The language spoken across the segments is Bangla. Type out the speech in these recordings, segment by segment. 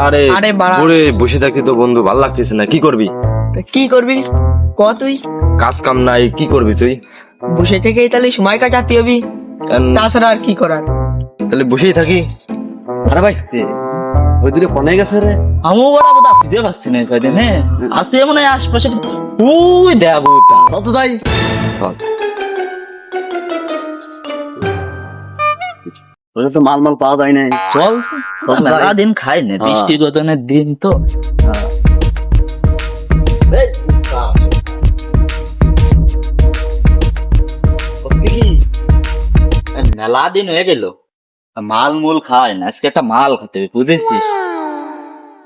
আরে ঘুরে বসে থাকি তো বন্ধু, ভাল লাগতেছে না। কি করবি? কি করবি ক তুই? কাজ কাম নাই, কি করবি তুই? বসে থেকেই তাহলে সময় কাটাতে হবে, তাছাড়া আর কি করার। তাহলে বসেই থাকি। আরে ভাই ওই দূরে ফোনে গেছে রে। আমিও বড় বোধা খুঁজে পাচ্ছি না কয়দিন। হ্যাঁ আসতে মনে হয় আশপাশে ওই দেব চল তো যাই। ওর কাছে মাল মাল পাওয়া যায় না। চল মেলা দিন খাই না, বৃষ্টি গদনের দিন তো। মেলা দিন হয়ে গেল মাল মূল খায় না, আজকে একটা মাল খেতে হবে বুঝেছিস?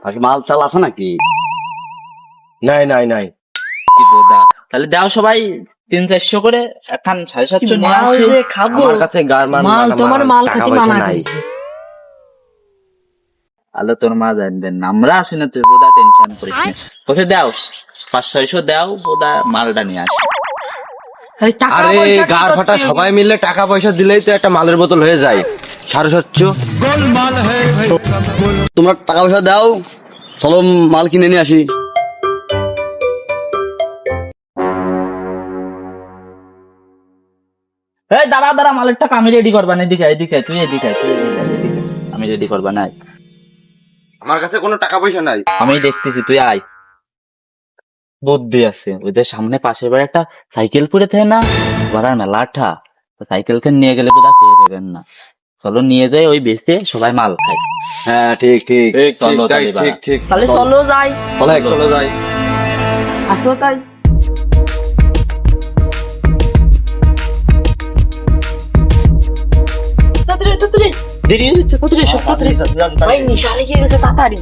আজকে মাল চাল আছে নাকি? নাই নাই নাই। কি বোধা, তাহলে দাও সবাই 300-400 করে, এখন 750 নিয়ে মাল আসি। যে খাবো, আমার কাছে মাল তোমার মাল টাকা খাতে পয়সা মানা নাই। করেছে। আলো তোর মা জানবেন না, আমরা আসি না, তুই বোধা টেনশন করিস না। কোথায় দাও 500-600 দাও, বোধা মালটা নিয়ে আসি। আরে টাকা আরে পয়সা কি গার করতে ফাটা হবে? সবাই মিলে টাকা পয়সা দিলেই তো একটা মালের বোতল হয়ে যায়। 750। তোমরা টাকা পয়সা দাও, চলো মাল কিনে নিয়ে আসি। এই দাঁড়া দাঁড়া, মালের টাকা আমি রেডি করবা না। এদিকে এদিকে তুই এদিকে আমি রেডি করবা না। আমার কাছে কোনো টাকা পয়সা নাই। আমি দেখতেছি, তুই আয়। বুদ্ধি আছে, ওদের সামনে পাশের বাড়ি একটা সাইকেল পড়ে থাকে না, বড়ার মেলাটা, সাইকেলকে নিয়ে গেলে বোধহয় পেয়ে যাবেন না। চলো নিয়ে যাই, ওই বেচে সবাই মাল খাই। হ্যাঁ ঠিক ঠিক। চলো তাহলে বাড়া। ঠিক ঠিক। তাহলে চলো যাই, চলো যাই। আসো তাই। তাড়াতাড়ি দেরি হয়ে যাচ্ছে, তাড়াতাড়ি সব তাড়াতাড়ি। ভাই নিশা লেগে গেছে, তাড়াতাড়ি।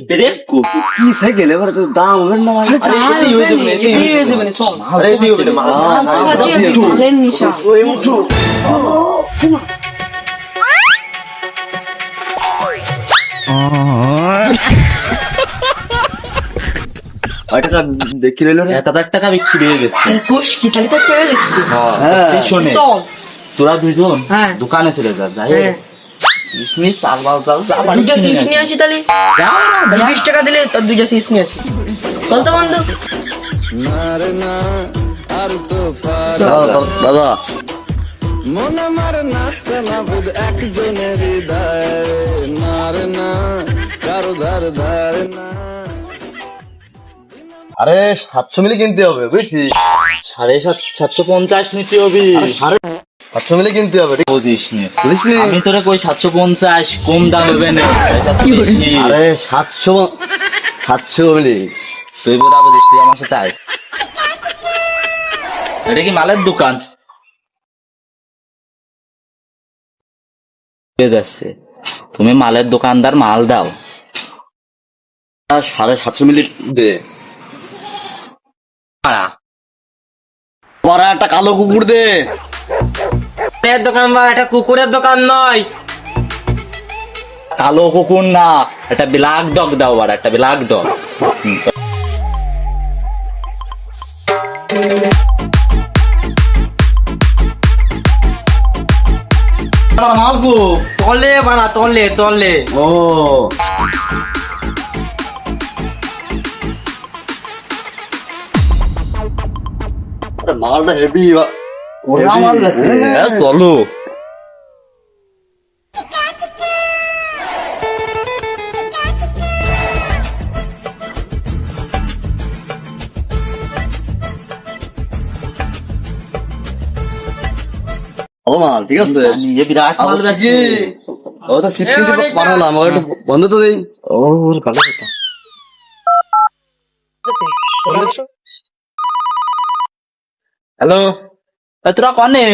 ব্রেক কো কি সাইকেল এবার তো দাম হবে না ভাই। আরে এতেই হয়ে যাবে, এতেই হয়ে যাবে, চল। আরে এতেই হবে না, মালের নিশা। ওই টাকা দেখি রইলো রে। 1000 টাকা বিক্রি হয়ে গেছে। কোষ কি তাহলে তো চলে যাচ্ছে। হ্যাঁ এই শোনে, চল। তোরা দুইজন হ্যাঁ। দোকানে চলে যা, যাই হ্যাঁ। বিসমিস চাল বাল চাল যা বাড়ি দুইটা কিনে চিপস নিয়ে নিয়ে আসি। আসি তাহলে। 20 টাকা দিলে তোর দুইটা চিপস নিয়ে আসি। চল তো বন্ধু। দাদা আরে 700 মিলি কিনতে হবে বুঝছিস? 750 নিতে হবে। 700 মিলি কিনতে হবে ঠিক বুঝিস নি, বুঝলি? আমি তোরে কই 750 কম দাম হবে না, এটা তো বেশি। আরে 700 মিলি। তুই বুড়া বুঝিস, তুই আমার সাথে আয়। এটা কি মালের দোকান? যাচ্ছে, তুমি মালের দোকানদার, মাল দাও। 750 মিলি দে। বড় একটা কালো কুকুর দে। দোকান বা এটা কুকুরের দোকান নয়। কালো কুকুর না, একটা ব্ল্যাক ডগ দাও, আর একটা ব্ল্যাক ডগ। মালকু তলে বানা, তলে তলে। ও মালটা হেভি। মাল গেছে। হ্যাঁ চলো। ও মাল ঠিক আছে। নিয়ে বিরাট মাল গেছে। ও তো সিট কিনতে পারলাম, আমার একটু বন্ধ তো দেই। ও ভালো কথা। হ্যালো, তোরা কনে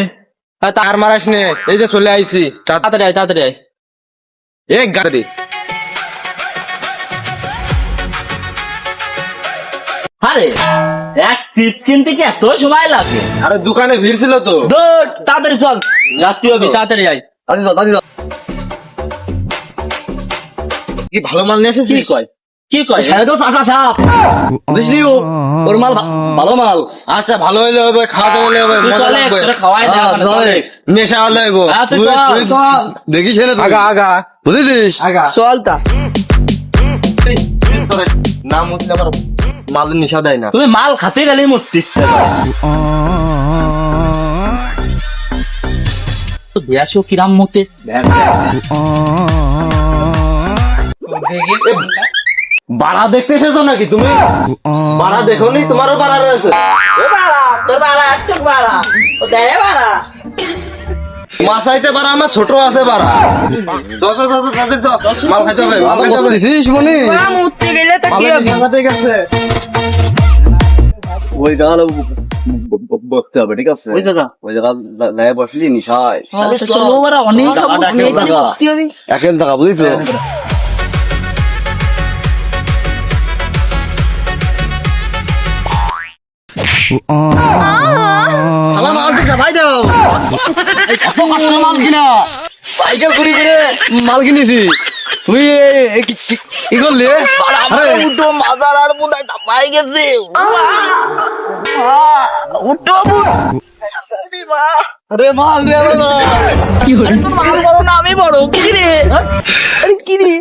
তার মারাস নে, এই যে চলে আইছি। তাড়াতাড়ি আয়, তাড়াতাড়ি আয়। এক গাড়ি আরে এক সিট কিনতে কি এত সময় লাগে? আরে দোকানে ভিড় ছিল তো। দৌড়, তাড়াতাড়ি চল, রাত্রি হবে, তাড়াতাড়ি আয়। দাদি কি ভালো মাল নিয়ে কি এসেছিস? কয় কি কয়? তো চাষা সাপ বুঝলি ওর মাল ভালো মাল। আচ্ছা, ভালো হইলে হবে, খাওয়া দাওয়া হলে হবে, তুই মজা চলে, লাগবে, তোরা খাওয়াই দে, হ্যাঁ, আমার চলে। চলে। নেশা হলে হইব। হ্যাঁ, তুই তুই- চল, তুই চল। দেখিস না তুই? আগা আগা বুঝেছিস? আগা চল তা। নাম উঠলে আমার মাল নেশা দেয় না। তুমি মাল খাতে গেলেই মরতিস। বিয়াশো কিরাম মতে বাড়া দেখতে এসেছো নাকি তুমি? বাড়া দেখোনি? তোমারও বাড়া রয়েছে। মাসাইতে বাড়া আমার ছোট আছে বাড়া। চল, চল, চল, চল, তাদের চল। মাল খাইতে হবে, মাল খাইতে হবে। বুঝেছিস মনি? বাড়া মুততে গেলে তা কি হবে? ঠিক আছে। ওই জায়গা বসতে হবে, ঠিক আছে? ওই জায়গা লাই বসলি নিশায় চলো ওরা অনেক টাকাটা আমি একের এখানে টাকা বসতে হবে। একের টাকা বুঝিস? শালা মাল কিনা ভাই দাও, এত কষ্ট মাল কিনা সাইকেল ঘুরি ঘুরে মাল কিনেছি। তুই কি করলি? আরে উঠো মাজার আর বোধহয় পাই গেছে। আরে মাল রে মাল মাল বড় না আমি বড়, কি রে? আরে কি রে?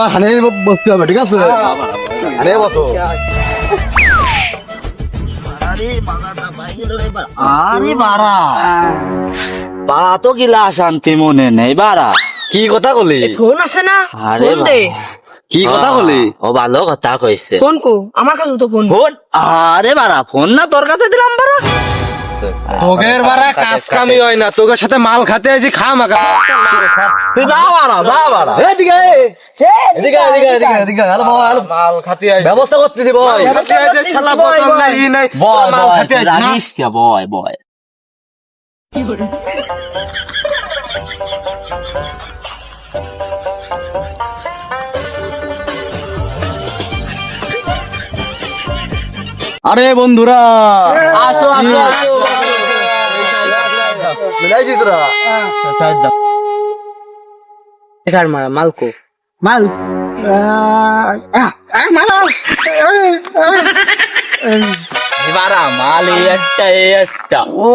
আর হানে বসতে হবে, ঠিক আছে? হানে বসো। আরে বাড়া বাড়া তো গিলা শান্তি মনে নেই বাড়া। কি কথা বলি? ফোন আছে না? আরে ফোন দে। কি কথা বলি? ও ভালো কথা কইছে। ফোন কো, আমার কাছে তো ফোন। ফোন? আরে বাড়া ফোন না তোর কাছে দিলাম বাড়া। তোগের বাড়া কাজ কামি হয় না, তোগের সাথে মাল খাতে আইছি, খা মাগা। তুই যা বাড়া, যা বাড়া। এদিকে এদিকে এদিকে এদিকে এদিকে হ্যালো ভাই, হ্যালো। মাল খাতে আইছি। ব্যবস্থা করতে দিব খাতে আইছে, শালা বোতল নাই, ই নাই। বয় মাল বয়, খাতে তুই আইছি না। রাগিস কে? বয় বয়। আরে বন্ধুরা আসো আসো আসো। মিলাইছি তোরা এখার মারা মালকো। মাল বাড়া মাল এই একটা এই একটা। ও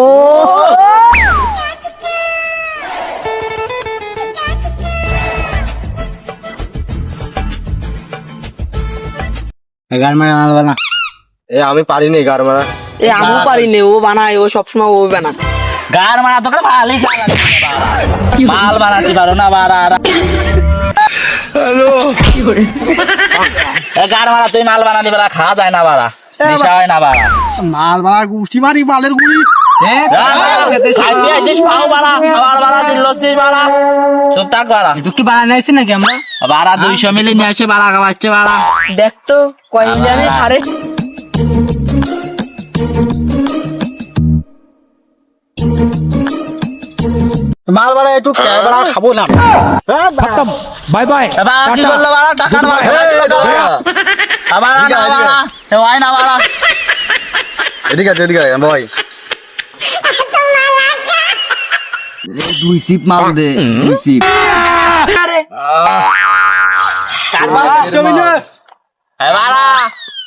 এ আমি পারিনি গার মারা। এ আমি পারি নে, ও বানায়, ও সবসময় ও বানা। গার মারা তোকে ভালোই খাওয়া মাল বানাতে পারো না বাড়া। গার মারা তুই মাল বানাতে পারা, খাওয়া যায় না বাড়া, নেশা হয় না বাড়া। মাল মারা গুষ্টি মারি মালের গুড়ি খাইতে আছিস পাও বাড়া, খাবার বাড়া দিল্লছিস বাড়া, চুপ থাক বাড়া। একটু কি বানায় নাইছি নাকি আমরা? বাড়া 200 মিলি নিয়ে আসে বাড়া খাওয়াচ্ছে বাড়া। দেখ তো কয় জানে সারে। মাল মারা একটু বাড়া খাবো না। বাই বাই বাড়া কি করলো বাড়া? টাকার মাল বাড়া না বাড়া, হয় না বাড়া। এদিকে আছে এদিকে ভাই দুই সিপ মাল দে দুই সিপ আরে বাড়া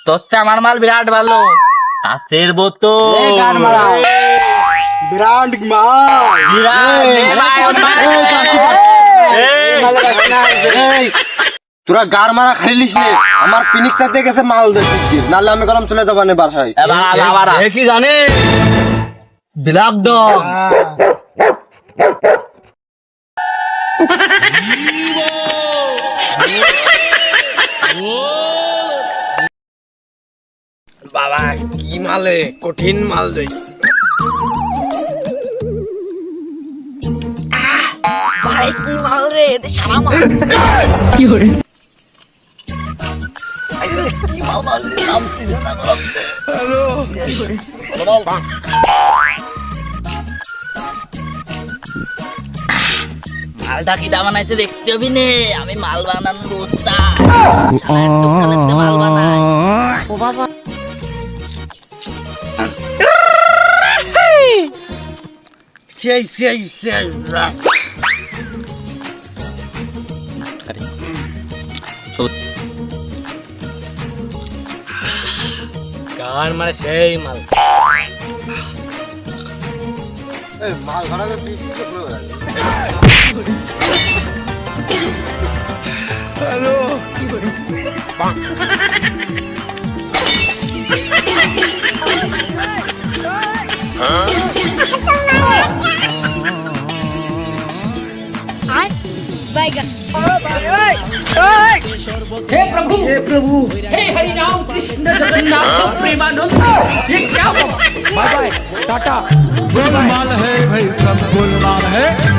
তোর চেয়ে আমার মাল বিরাট ভালো, কাছের বোতল বিরাট মাল তোরা গার মারা খাইলিস নে, আমার পিনিক সাথে গেছে মাল দিচ্ছিস, নাহলে আমি কলম চলে যাবো না বাসায়। এ কি জানে বিলাক দম বাবা কি মালে, কঠিন মাল দেই। ভাই কি মাল রে, এতে সারা মাল। কি করে? মালটা কিটা বানাইছে দেখতে হবি নে, আমি মাল বানানোর উস্তাদ। মাল বানাই ও বাবা গান মানে সেই মাল। এই মাল ধরাকে পিস পিস করে বেড়াচ্ছে। हे हरि राम कृष्ण जगन्नाथ प्रेमानंद, ये क्या हुआ? Bye bye Tata. गोलमाल है भाई, सब गोलमाल है।